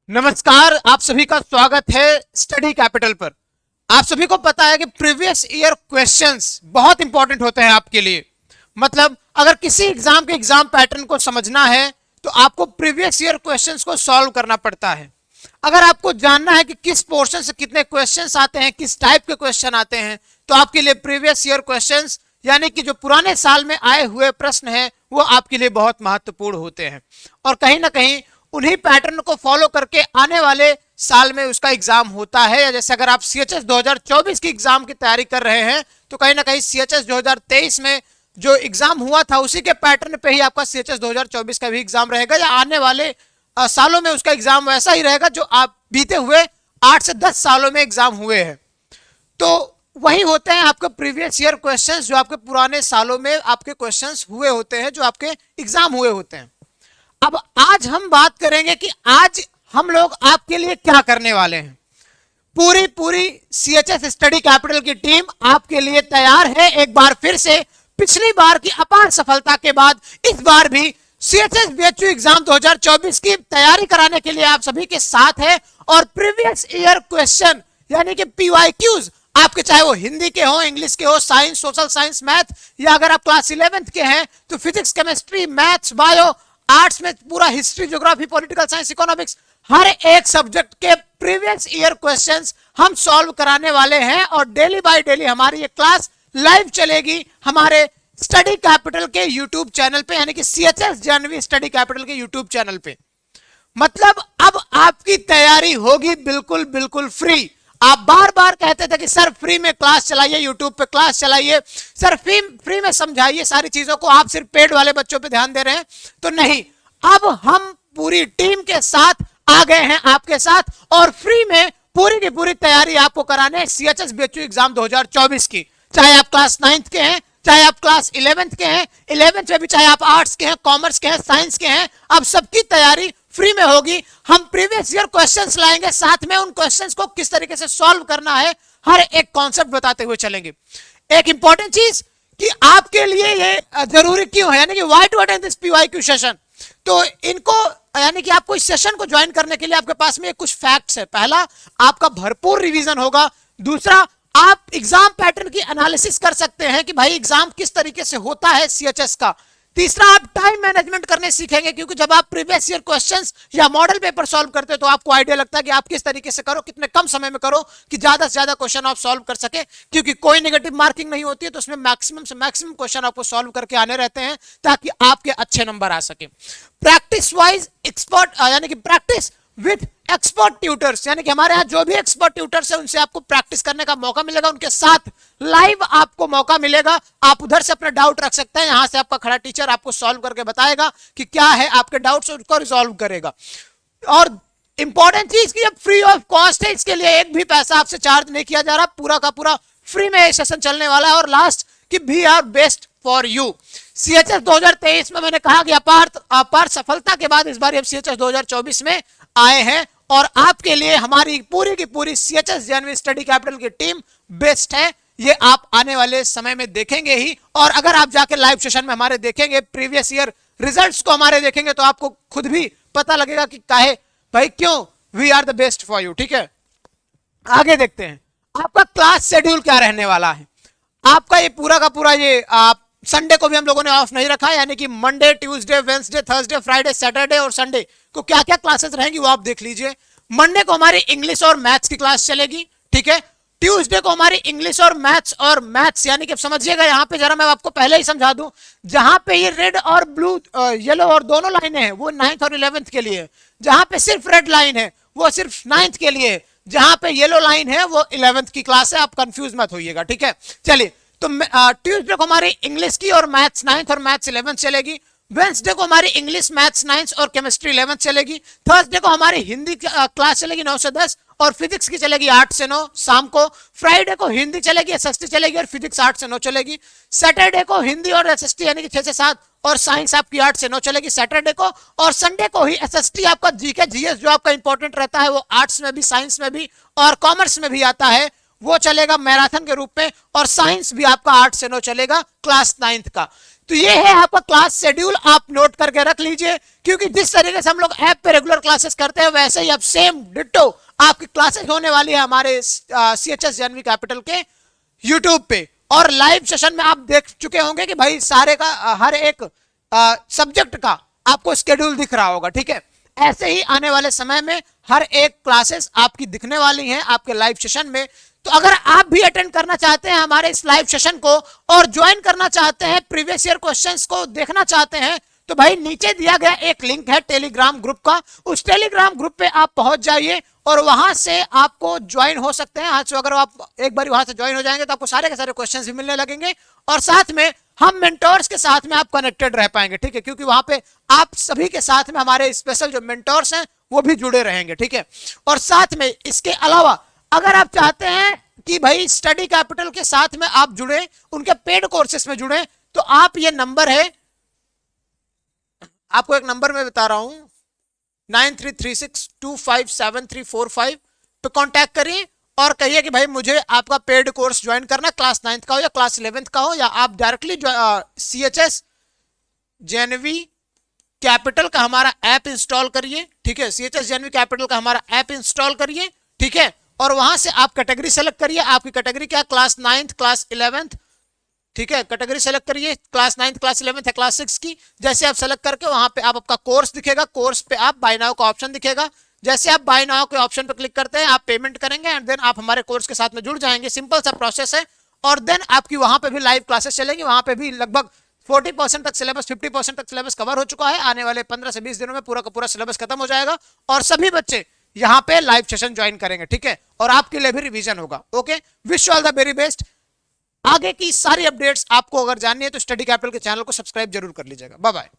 नमस्कार, आप सभी का स्वागत है स्टडी कैपिटल पर। आप सभी को पता है कि प्रीवियस ईयर क्वेश्चंस बहुत इंपॉर्टेंट होते हैं आपके लिए। मतलब अगर किसी एग्जाम के एग्जाम पैटर्न को समझना है तो आपको प्रीवियस ईयर क्वेश्चंस को सॉल्व करना पड़ता है। अगर आपको जानना है कि किस पोर्शन से कितने क्वेश्चंस आते हैं, किस टाइप के क्वेश्चन आते हैं, तो आपके लिए प्रीवियस ईयर क्वेश्चंस यानी कि जो पुराने साल में आए हुए प्रश्न हैं वो आपके लिए बहुत महत्वपूर्ण होते हैं। और कहीं ना कहीं उन्हीं पैटर्न को फॉलो करके आने वाले साल में उसका एग्जाम होता है। या जैसे अगर आप सीएचएस 2024 की एग्जाम की तैयारी कर रहे हैं तो कहीं ना कहीं सीएचएस 2023 में जो एग्जाम हुआ था उसी के पैटर्न पे ही आपका सीएचएस 2024 का भी एग्जाम रहेगा, या आने वाले सालों में उसका एग्जाम वैसा ही रहेगा जो आप बीते हुए 8 से 10 सालों में एग्जाम हुए हैं। तो वही होते हैं आपके प्रीवियस ईयर क्वेश्चंस, जो आपके पुराने सालों में आपके क्वेश्चंस हुए होते हैं, जो आपके एग्जाम हुए होते हैं। अब आज हम बात करेंगे कि आज हम लोग आपके लिए क्या करने वाले हैं। पूरी सीएचएस स्टडी कैपिटल की टीम आपके लिए तैयार है। एक बार फिर से पिछली बार की अपार सफलता के बाद इस बार भी सीएचएस बीएचयू एग्जाम 2024 की तैयारी कराने के लिए आप सभी के साथ है। और प्रीवियस ईयर क्वेश्चन यानी कि पीवाईक्यूज आपके, चाहे वो हिंदी के हो, इंग्लिश के हो, साइंस, सोशल साइंस, मैथ, या अगर आप क्लास 11th के हैं तो physics, chemistry, maths, bio, arts में पूरा history, geography, political science, economics, हर एक सब्जेक्ट के प्रीवियस ईयर क्वेश्चंस हम सॉल्व कराने वाले हैं। और डेली बाय डेली हमारी ये क्लास लाइव चलेगी हमारे स्टडी कैपिटल के यूट्यूब चैनल पे, यानी कि सीएचएस जानवी स्टडी कैपिटल के यूट्यूब चैनल पे। मतलब अब आपकी तैयारी होगी बिल्कुल फ्री। आप बार बार कहते थे कि सर फ्री में क्लास चलाइए, यूट्यूब पे क्लास चलाइए, सर फ्री में समझाइए सारी चीजों को, आप सिर्फ पेड वाले बच्चों पे ध्यान दे रहे हैं। तो नहीं, अब हम पूरी टीम के साथ आ गए हैं आपके साथ, और फ्री में पूरी की पूरी तैयारी आपको कराने सीएचएस बीएचयू एग्जाम 2024 की। चाहे आप क्लास 9th के हैं, चाहे आप क्लास 11th के हैं, 11th में भी चाहे आप आर्ट्स के हैं, कॉमर्स के हैं, साइंस के हैं, अब सबकी तैयारी फ्री में होगी। हम प्रीवियस ईयर क्वेश्चंस लाएंगे, साथ में उन क्वेश्चंस को किस तरीके से सॉल्व करना है हर एक कॉन्सेप्ट बताते हुए चलेंगे। एक इंपॉर्टेंट चीज कि आपके लिए ये जरूरी क्यों है, यानी कि why to attend this PYQ session. तो इनको यानी कि आपको इस सेशन को ज्वाइन करने के लिए आपके पास में कुछ फैक्ट्स है। पहला, आपका भरपूर रिवीजन होगा। दूसरा, आप एग्जाम पैटर्न की एनालिसिस कर सकते हैं कि भाई एग्जाम किस तरीके से होता है सीएचएस का। तीसरा, आप टाइम मैनेजमेंट करने सीखेंगे, क्योंकि जब आप प्रीवियस ईयर क्वेश्चंस या मॉडल पेपर सॉल्व करते हो तो आपको आइडिया लगता है कि आप किस तरीके से करो, कितने कम समय में करो कि ज्यादा से ज्यादा क्वेश्चन आप सॉल्व कर सके। क्योंकि कोई नेगेटिव मार्किंग नहीं होती है, तो उसमें मैक्सिमम से मैक्सिमम क्वेश्चन आपको सॉल्व करके आने रहते हैं ताकि आपके अच्छे नंबर आ सके। प्रैक्टिस वाइज एक्सपर्ट यानी कि प्रैक्टिस विथ एक्सपर्ट ट्यूटर्स, यानी कि हमारे यहाँ जो भी एक्सपर्ट ट्यूटर्स है उनसे आपको प्रैक्टिस करने का मौका मिलेगा, उनके साथ लाइव आपको मौका मिलेगा। आप उधर से अपना डाउट रख सकते हैं, यहां से आपका खड़ा टीचर आपको सॉल्व करके बताएगा कि क्या है आपके डाउट्स, उनको रिजॉल्व करेगा। और इंपॉर्टेंट चीज की फ्री ऑफ कॉस्ट है, इसके लिए एक भी पैसा आपसे चार्ज नहीं किया जा रहा, पूरा का पूरा फ्री में सेशन चलने वाला है। और लास्ट कि we are best for you. CHS 2023 में मैंने कहा कि अपार सफलता के बाद इस बार हम सीएचएस 2024 में आए हैं, और आपके लिए हमारी पूरी की पूरी सीएचएस जानवी स्टडी कैपिटल की टीम बेस्ट है। ये आप आने वाले समय में देखेंगे ही। और अगर आप जाके लाइव सेशन में हमारे देखेंगे, प्रीवियस ईयर रिजल्ट्स को हमारे देखेंगे, तो आपको खुद भी पता लगेगा कि काहे भाई क्यों we are the best for you. ठीक है, आगे देखते हैं आपका क्लास शेड्यूल क्या रहने वाला है। आपका ये पूरा का पूरा ये संडे को भी हम लोगों ने ऑफ नहीं रखा, यानी कि Monday, Tuesday, Wednesday, Thursday, Friday, Saturday और संडे को क्या क्या क्लासेस रहेंगी वो आप देख लीजिए। मंडे को हमारी इंग्लिश और मैथ्स की क्लास चलेगी, ठीक है। ट्यूसडे को हमारी इंग्लिश और मैथ्स यानी कि समझिएगा, यहाँ पे जरा मैं आपको पहले ही समझा दूं, जहां पे ये रेड और ब्लू येलो और दोनों लाइनें हैं वो 9th और 11th के लिए, जहां पे सिर्फ रेड लाइन है वो सिर्फ 9th के लिए, जहां पे येलो लाइन है वो 11th की क्लास है। आप कंफ्यूज मत होइएगा, ठीक है। चलिए, तो ट्यूसडे को हमारी इंग्लिश की और मैथ्स 9th और मैथ्स 11th चलेगी। वेंसडे को हमारी इंग्लिश, मैथ्स 9th और केमिस्ट्री 11th चलेगी। थर्सडे को हमारी हिंदी क्लास चलेगी 9 से 10 और फिजिक्स की चलेगी 8 से 9 शाम को। फ्राइडे को हिंदी चलेगी, एसएसटी चलेगी और फिजिक्स 8 से 9 चलेगी। सैटरडे को हिंदी और एसएसटी यानी कि 6 से 7 और साइंस आपकी 8 से 9 चलेगी सैटरडे को। और संडे को ही एसएसटी आपका जीके जीएस जो आपका इंपॉर्टेंट रहता है वो आर्ट्स में भी, साइंस में भी और कॉमर्स में भी आता है, वो चलेगा मैराथन के रूप में। और साइंस भी आपका 8 से 9 चलेगा क्लास 9th का। तो ये है आपका क्लास शेड्यूल, आप नोट करके रख लीजिए, क्योंकि जिस तरीके से हम लोग ऐप पे रेगुलर क्लासेस करते हैं वैसे ही अब सेम डिट्टो आपकी क्लासेस होने वाली है हमारे CHS जेएनवी कैपिटल के यूट्यूब पे। और लाइव सेशन में आप देख चुके होंगे कि भाई सारे का हर एक सब्जेक्ट का आपको स्केड्यूल दिख रहा होगा, ठीक है। ऐसे ही आने वाले समय में हर एक क्लासेस आपकी दिखने वाली हैं आपके लाइव सेशन में। तो अगर आप भी अटेंड करना चाहते हैं हमारे इस लाइव सेशन को और ज्वाइन करना चाहते हैं, प्रीवियस ईयर क्वेश्चंस को देखना चाहते हैं, तो भाई नीचे दिया गया एक लिंक है टेलीग्राम ग्रुप का, उस टेलीग्राम ग्रुप पे आप पहुंच जाइए और वहां से आपको ज्वाइन हो सकते हैं। आज अगर आप एक बार वहां से ज्वाइन हो जाएंगे तो आपको सारे के सारे क्वेश्चंस भी मिलने लगेंगे और साथ में हम मेंटोर्स के साथ में आप कनेक्टेड रह पाएंगे, ठीक है, क्योंकि वहां पे आप सभी के साथ में हमारे स्पेशल जो मेंटोर्स हैं वो भी जुड़े रहेंगे, ठीक है। और साथ में इसके अलावा अगर आप चाहते हैं कि भाई स्टडी कैपिटल के साथ में आप जुड़े, उनके पेड कोर्सेस में जुड़े, तो आप ये नंबर है, आपको एक नंबर में बता रहा हूं 9336257345 पे कांटेक्ट करिए और कहिए कि भाई मुझे आपका पेड कोर्स ज्वाइन करना, क्लास 9th का हो या क्लास 11th का हो, या आप डायरेक्टली CHS जेएनवी कैपिटल का हमारा ऐप इंस्टॉल करिए, ठीक है। CHS जेएनवी कैपिटल का हमारा ऐप इंस्टॉल करिए, ठीक है, और वहां से आप कैटेगरी सेलेक्ट करिए। आपकी कैटेगरी क्या, क्लास 9th क्लास 11th, ठीक है। कैटेगरी सेलेक्ट करिए, क्लास 9th क्लास 11th है क्लास 6 की। जैसे आप सेलेक्ट करके वहां पे आप आपका कोर्स दिखेगा, कोर्स पे आप बाय नाउ का ऑप्शन दिखेगा। जैसे आप बाय नाउ के ऑप्शन पे क्लिक करते हैं आप पेमेंट करेंगे एंड देन आप हमारे कोर्स के साथ में जुड़ जाएंगे। सिंपल सा प्रोसेस है। और देन आपकी वहां पे भी लाइव क्लासेस चलेंगी, वहां पे भी लगभग 40% तक सिलेबस, 50% तक सिलेबस कवर हो चुका है। आने वाले 15 से 20 दिनों में पूरा का पूरा सिलेबस खत्म हो जाएगा और सभी बच्चे यहाँ पे लाइव सेशन ज्वाइन करेंगे, ठीक है, और आपके लिए भी रिवीजन होगा। Okay, wish you all the very best. आगे की सारी अपडेट्स आपको अगर जाननी है तो स्टडी कैपिटल के चैनल को सब्सक्राइब जरूर कर लीजिएगा। Bye bye.